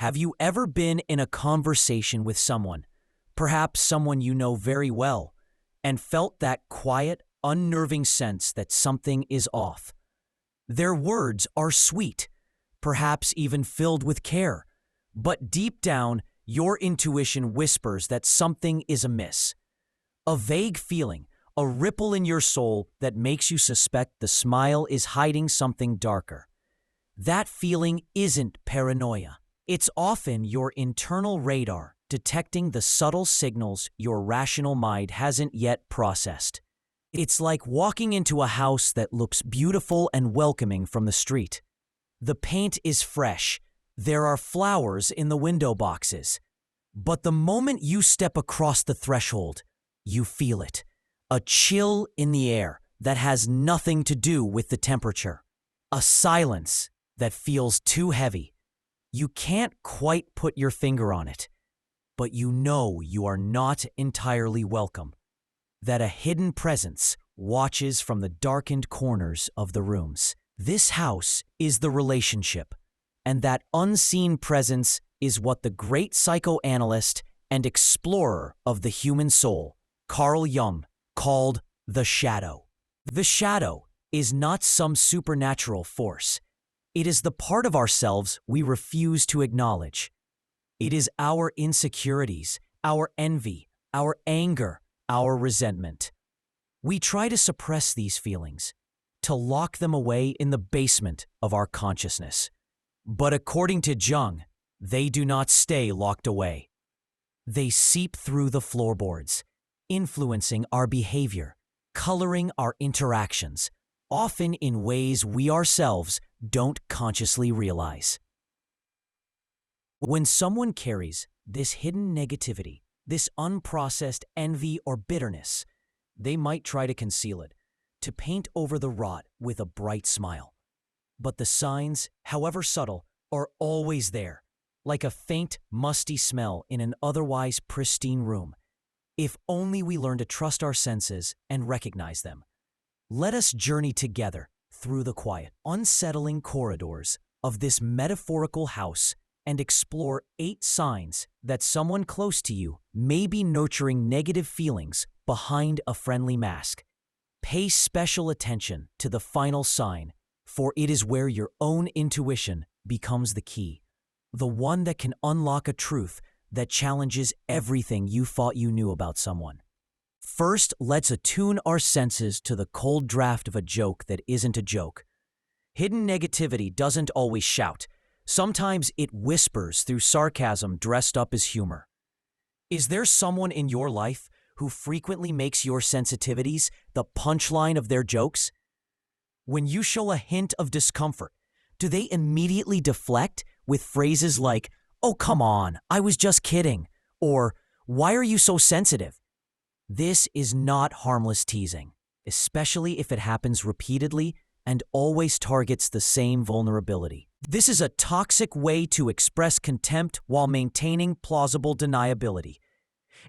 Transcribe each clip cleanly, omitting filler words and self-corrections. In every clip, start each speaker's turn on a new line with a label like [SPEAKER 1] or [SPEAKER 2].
[SPEAKER 1] Have you ever been in a conversation with someone, perhaps someone you know very well, and felt that quiet, unnerving sense that something is off? Their words are sweet, perhaps even filled with care, but deep down, your intuition whispers that something is amiss. A vague feeling, a ripple in your soul that makes you suspect the smile is hiding something darker. That feeling isn't paranoia. It's often your internal radar detecting the subtle signals your rational mind hasn't yet processed. It's like walking into a house that looks beautiful and welcoming from the street. The paint is fresh. There are flowers in the window boxes. But the moment you step across the threshold, you feel it. A chill in the air that has nothing to do with the temperature. A silence that feels too heavy. You can't quite put your finger on it, but you know you are not entirely welcome. That a hidden presence watches from the darkened corners of the rooms. This house is the relationship, and that unseen presence is what the great psychoanalyst and explorer of the human soul, Carl Jung, called the shadow. The shadow is not some supernatural force. It is the part of ourselves we refuse to acknowledge. It is our insecurities, our envy, our anger, our resentment. We try to suppress these feelings, to lock them away in the basement of our consciousness. But according to Jung, they do not stay locked away. They seep through the floorboards, influencing our behavior, coloring our interactions, often in ways we ourselves don't consciously realize. When someone carries this hidden negativity, this unprocessed envy or bitterness, they might try to conceal it, to paint over the rot with a bright smile. But the signs, however subtle, are always there, like a faint, musty smell in an otherwise pristine room. If only we learn to trust our senses and recognize them. Let us journey together through the quiet, unsettling corridors of this metaphorical house and explore 8 signs that someone close to you may be nurturing negative feelings behind a friendly mask. Pay special attention to the final sign, for it is where your own intuition becomes the key, the one that can unlock a truth that challenges everything you thought you knew about someone. First, let's attune our senses to the cold draft of a joke that isn't a joke. Hidden negativity doesn't always shout. Sometimes it whispers through sarcasm dressed up as humor. Is there someone in your life who frequently makes your sensitivities the punchline of their jokes? When you show a hint of discomfort, do they immediately deflect with phrases like, "Oh, come on, I was just kidding," or "Why are you so sensitive?" This is not harmless teasing, especially if it happens repeatedly and always targets the same vulnerability. This is a toxic way to express contempt while maintaining plausible deniability.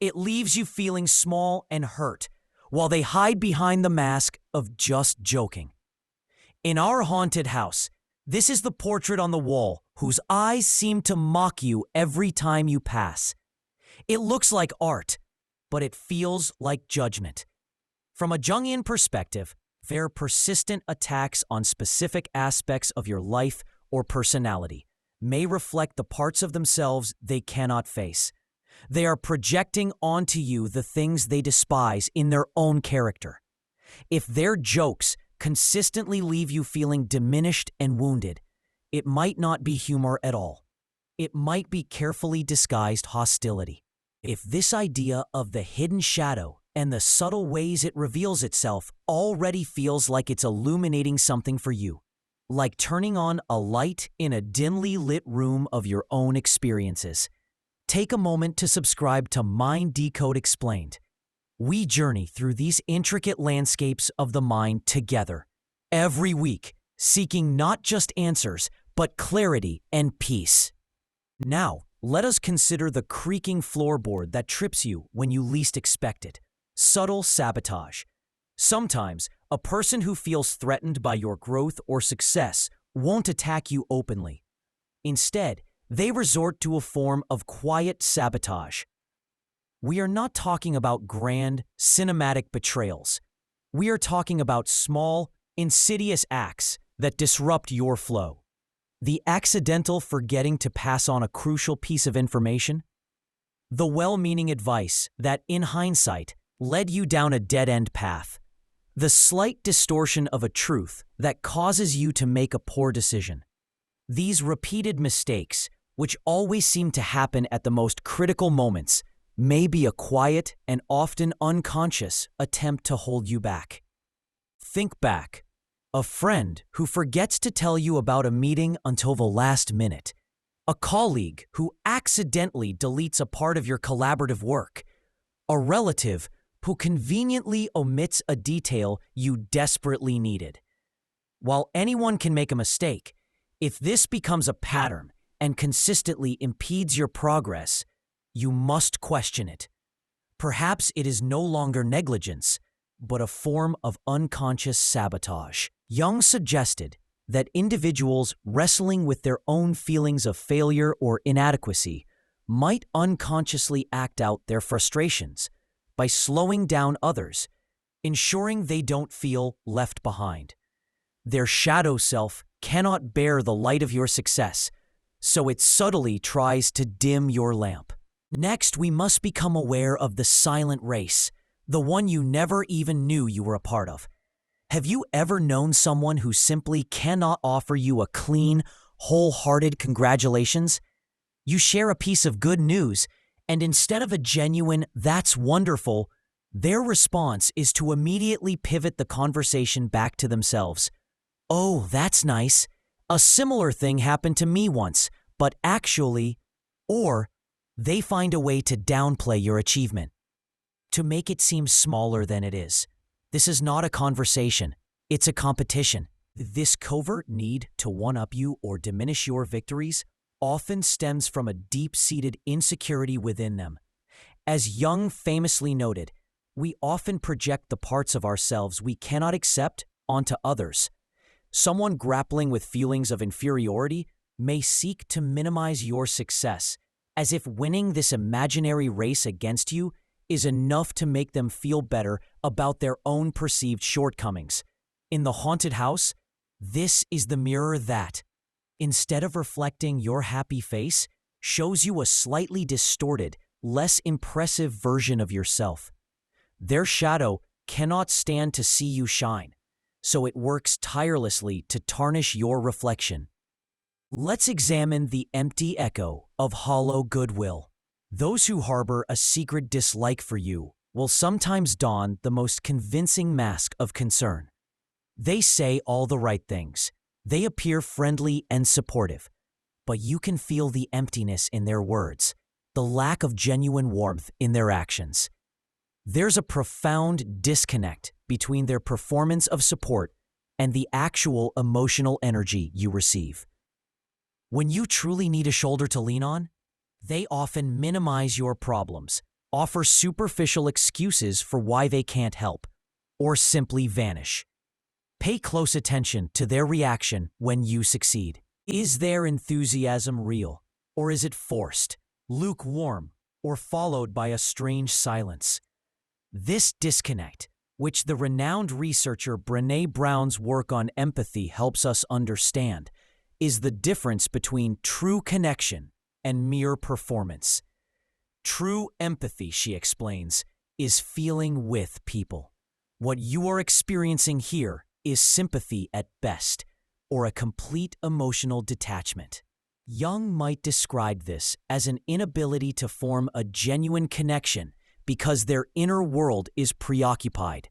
[SPEAKER 1] It leaves you feeling small and hurt, while they hide behind the mask of just joking. In our haunted house, this is the portrait on the wall whose eyes seem to mock you every time you pass. It looks like art, but it feels like judgment. From a Jungian perspective, their persistent attacks on specific aspects of your life or personality may reflect the parts of themselves they cannot face. They are projecting onto you the things they despise in their own character. If their jokes consistently leave you feeling diminished and wounded, it might not be humor at all. It might be carefully disguised hostility. If this idea of the hidden shadow and the subtle ways it reveals itself already feels like it's illuminating something for you, like turning on a light in a dimly lit room of your own experiences, take a moment to subscribe to Mind Decode Explained. We journey through these intricate landscapes of the mind together, every week, seeking not just answers, but clarity and peace. Now, let us consider the creaking floorboard that trips you when you least expect it. Subtle sabotage. Sometimes, a person who feels threatened by your growth or success won't attack you openly. Instead, They resort to a form of quiet sabotage. We are not talking about grand, cinematic betrayals. We are talking about small, insidious acts that disrupt your flow. The accidental forgetting to pass on a crucial piece of information. The well-meaning advice that, in hindsight, led you down a dead-end path. The slight distortion of a truth that causes you to make a poor decision. These repeated mistakes, which always seem to happen at the most critical moments, may be a quiet and often unconscious attempt to hold you back. Think back. A friend who forgets to tell you about a meeting until the last minute. A colleague who accidentally deletes a part of your collaborative work. A relative who conveniently omits a detail you desperately needed. While anyone can make a mistake, if this becomes a pattern and consistently impedes your progress, you must question it. Perhaps it is no longer negligence, but a form of unconscious sabotage. Jung suggested that individuals wrestling with their own feelings of failure or inadequacy might unconsciously act out their frustrations by slowing down others, ensuring they don't feel left behind. Their shadow self cannot bear the light of your success, so it subtly tries to dim your lamp. Next, we must become aware of the silent race, the one you never even knew you were a part of. Have you ever known someone who simply cannot offer you a clean, wholehearted congratulations? You share a piece of good news, and instead of a genuine, "That's wonderful," their response is to immediately pivot the conversation back to themselves. "Oh, that's nice. A similar thing happened to me once, but actually," or they find a way to downplay your achievement, to make it seem smaller than it is. This is not a conversation, it's a competition. This covert need to one-up you or diminish your victories often stems from a deep-seated insecurity within them. As Jung famously noted, we often project the parts of ourselves we cannot accept onto others. Someone grappling with feelings of inferiority may seek to minimize your success, as if winning this imaginary race against you is enough to make them feel better about their own perceived shortcomings. In the haunted house, this is the mirror that, instead of reflecting your happy face, shows you a slightly distorted, less impressive version of yourself. Their shadow cannot stand to see you shine, so it works tirelessly to tarnish your reflection. Let's examine the empty echo of hollow goodwill. Those who harbor a secret dislike for you will sometimes don the most convincing mask of concern. They say all the right things. They appear friendly and supportive, but you can feel the emptiness in their words, the lack of genuine warmth in their actions. There's a profound disconnect between their performance of support and the actual emotional energy you receive. When you truly need a shoulder to lean on, they often minimize your problems, offer superficial excuses for why they can't help, or simply vanish. Pay close attention to their reaction when you succeed. Is their enthusiasm real, or is it forced, lukewarm, or followed by a strange silence? This disconnect, which the renowned researcher Brené Brown's work on empathy helps us understand, is the difference between true connection and mere performance. True empathy, she explains, is feeling with people. What you are experiencing here is sympathy at best, or a complete emotional detachment. Jung might describe this as an inability to form a genuine connection because their inner world is preoccupied.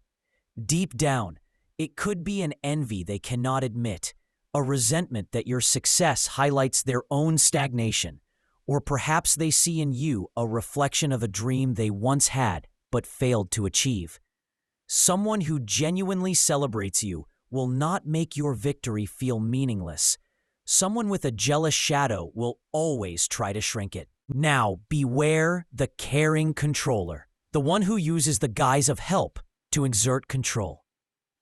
[SPEAKER 1] Deep down, it could be an envy they cannot admit, a resentment that your success highlights their own stagnation, or perhaps they see in you a reflection of a dream they once had but failed to achieve. Someone who genuinely celebrates you will not make your victory feel meaningless. Someone with a jealous shadow will always try to shrink it. Now, beware the caring controller, the one who uses the guise of help to exert control.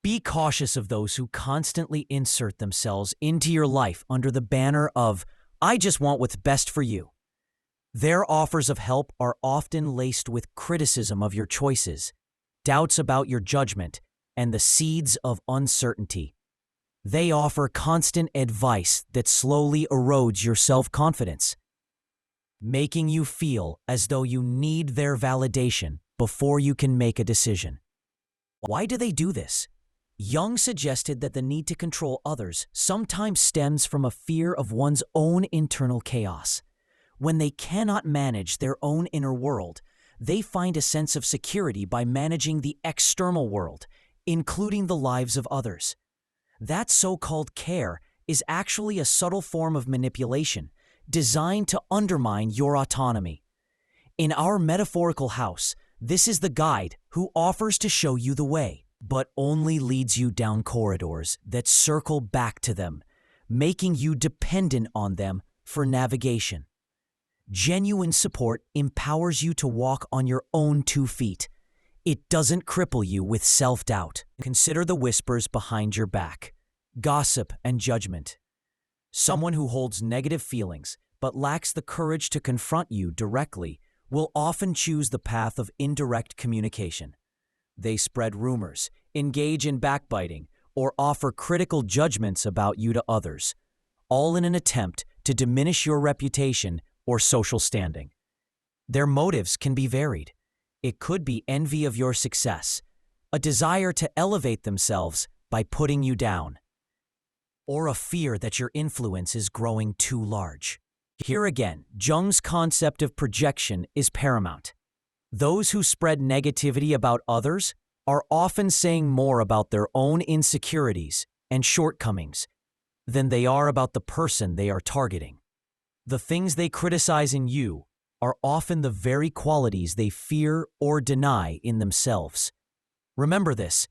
[SPEAKER 1] Be cautious of those who constantly insert themselves into your life under the banner of I just want what's best for you. Their offers of help are often laced with criticism of your choices, doubts about your judgment, and the seeds of uncertainty. They offer constant advice that slowly erodes your self-confidence, making you feel as though you need their validation before you can make a decision. Why do they do this? Jung suggested that the need to control others sometimes stems from a fear of one's own internal chaos. When they cannot manage their own inner world, they find a sense of security by managing the external world, including the lives of others. That so-called care is actually a subtle form of manipulation designed to undermine your autonomy. In our metaphorical house, this is the guide who offers to show you the way, but only leads you down corridors that circle back to them, making you dependent on them for navigation. Genuine support empowers you to walk on your own 2 feet. It doesn't cripple you with self-doubt. Consider the whispers behind your back, gossip and judgment. Someone who holds negative feelings but lacks the courage to confront you directly will often choose the path of indirect communication. They spread rumors, engage in backbiting, or offer critical judgments about you to others, all in an attempt to diminish your reputation or social standing. Their motives can be varied. It could be envy of your success, a desire to elevate themselves by putting you down, or a fear that your influence is growing too large. Here again, Jung's concept of projection is paramount. Those who spread negativity about others are often saying more about their own insecurities and shortcomings than they are about the person they are targeting. The things they criticize in you are often the very qualities they fear or deny in themselves. Remember this: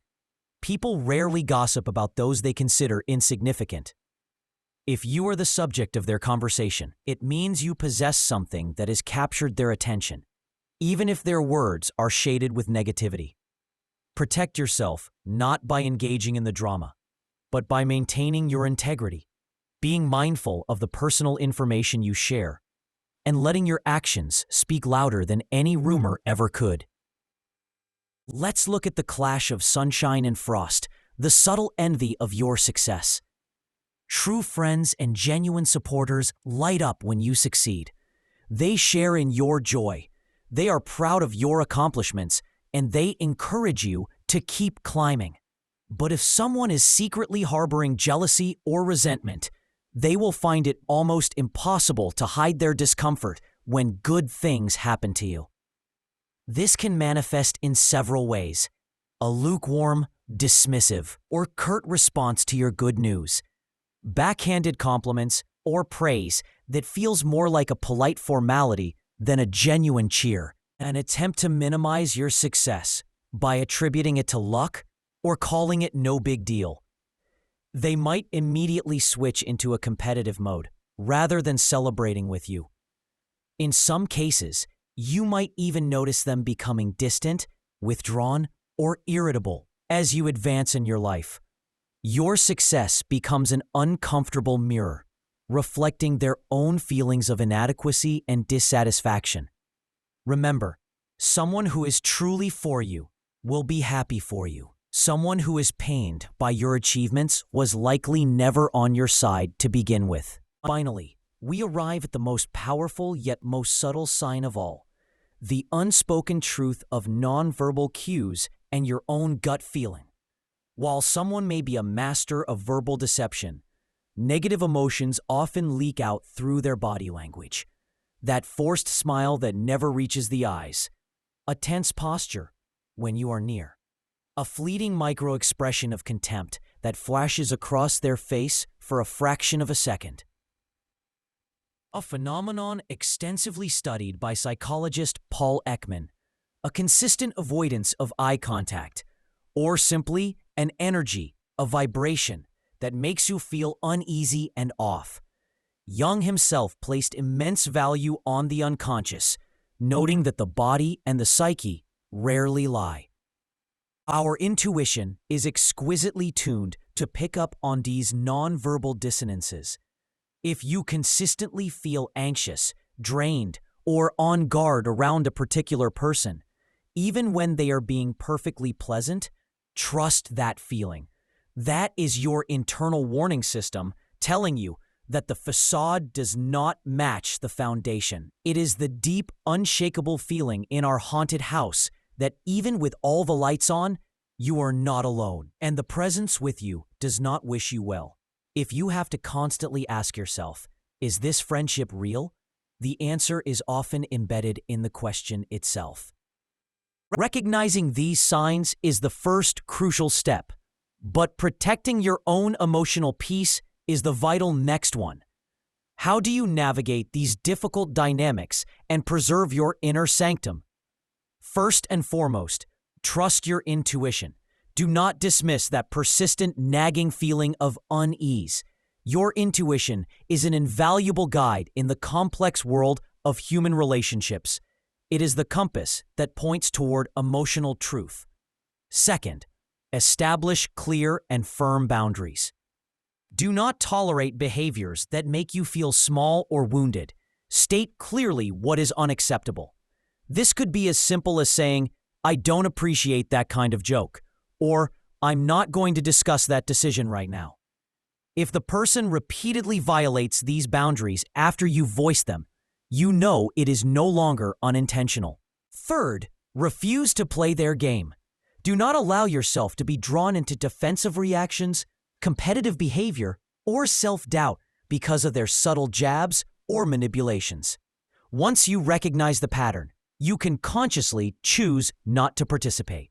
[SPEAKER 1] people rarely gossip about those they consider insignificant. If you are the subject of their conversation, it means you possess something that has captured their attention, even if their words are shaded with negativity. Protect yourself not by engaging in the drama, but by maintaining your integrity, being mindful of the personal information you share, and letting your actions speak louder than any rumor ever could. Let's look at the clash of sunshine and frost, the subtle envy of your success. True friends and genuine supporters light up when you succeed. They share in your joy. They are proud of your accomplishments, and they encourage you to keep climbing. But if someone is secretly harboring jealousy or resentment, they will find it almost impossible to hide their discomfort when good things happen to you. This can manifest in several ways: a lukewarm, dismissive, or curt response to your good news, backhanded compliments or praise that feels more like a polite formality than a genuine cheer, an attempt to minimize your success by attributing it to luck or calling it no big deal. They might immediately switch into a competitive mode rather than celebrating with you. In some cases, you might even notice them becoming distant, withdrawn, or irritable as you advance in your life. Your success becomes an uncomfortable mirror, reflecting their own feelings of inadequacy and dissatisfaction. Remember, someone who is truly for you will be happy for you. Someone who is pained by your achievements was likely never on your side to begin with. Finally, we arrive at the most powerful yet most subtle sign of all: the unspoken truth of nonverbal cues and your own gut feeling. While someone may be a master of verbal deception, negative emotions often leak out through their body language. That forced smile that never reaches the eyes, a tense posture when you are near, a fleeting micro-expression of contempt that flashes across their face for a fraction of a second. A phenomenon extensively studied by psychologist Paul Ekman, a consistent avoidance of eye contact, or simply an energy, a vibration that makes you feel uneasy and off. Jung himself placed immense value on the unconscious, noting that the body and the psyche rarely lie. Our intuition is exquisitely tuned to pick up on these nonverbal dissonances. If you consistently feel anxious, drained, or on guard around a particular person, even when they are being perfectly pleasant, trust that feeling. That is your internal warning system telling you that the facade does not match the foundation. It is the deep, unshakable feeling in our haunted house that even with all the lights on, you are not alone, and the presence with you does not wish you well. If you have to constantly ask yourself, is this friendship real? The answer is often embedded in the question itself. Recognizing these signs is the first crucial step, but protecting your own emotional peace is the vital next one. How do you navigate these difficult dynamics and preserve your inner sanctum? First and foremost, trust your intuition. Do not dismiss that persistent nagging feeling of unease. Your intuition is an invaluable guide in the complex world of human relationships. It is the compass that points toward emotional truth. Second, establish clear and firm boundaries. Do not tolerate behaviors that make you feel small or wounded. State clearly what is unacceptable. This could be as simple as saying, "I don't appreciate that kind of joke," or "I'm not going to discuss that decision right now." If the person repeatedly violates these boundaries after you voice them, you know it is no longer unintentional. Third, refuse to play their game. Do not allow yourself to be drawn into defensive reactions, competitive behavior, or self-doubt because of their subtle jabs or manipulations. Once you recognize the pattern, you can consciously choose not to participate.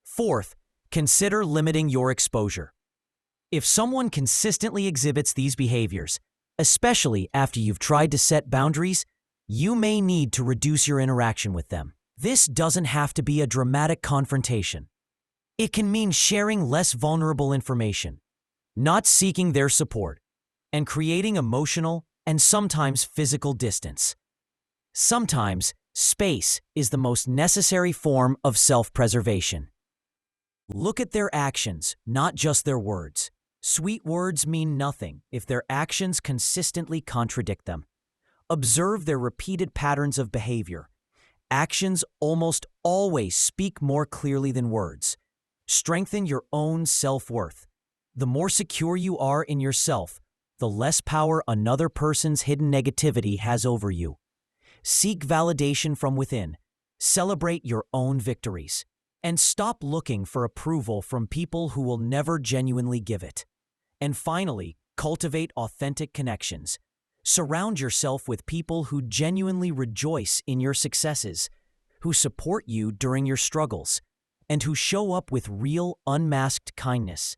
[SPEAKER 1] Fourth, consider limiting your exposure. If someone consistently exhibits these behaviors, especially after you've tried to set boundaries, you may need to reduce your interaction with them. This doesn't have to be a dramatic confrontation. It can mean sharing less vulnerable information, not seeking their support, and creating emotional and sometimes physical distance. Sometimes, space is the most necessary form of self-preservation. Look at their actions, not just their words. Sweet words mean nothing if their actions consistently contradict them. Observe their repeated patterns of behavior. Actions almost always speak more clearly than words. Strengthen your own self-worth. The more secure you are in yourself, the less power another person's hidden negativity has over you. Seek validation from within. Celebrate your own victories. And stop looking for approval from people who will never genuinely give it. And finally, cultivate authentic connections. Surround yourself with people who genuinely rejoice in your successes, who support you during your struggles, and who show up with real, unmasked kindness.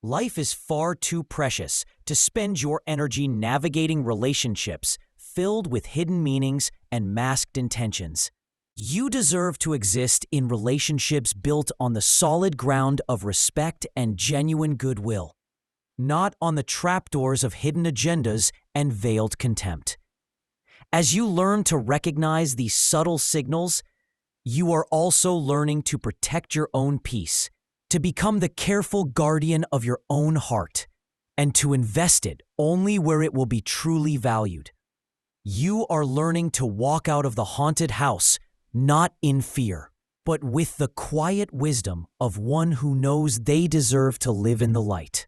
[SPEAKER 1] Life is far too precious to spend your energy navigating relationships filled with hidden meanings and masked intentions. You deserve to exist in relationships built on the solid ground of respect and genuine goodwill, not on the trapdoors of hidden agendas and veiled contempt. As you learn to recognize these subtle signals, you are also learning to protect your own peace, to become the careful guardian of your own heart, and to invest it only where it will be truly valued. You are learning to walk out of the haunted house not in fear, but with the quiet wisdom of one who knows they deserve to live in the light.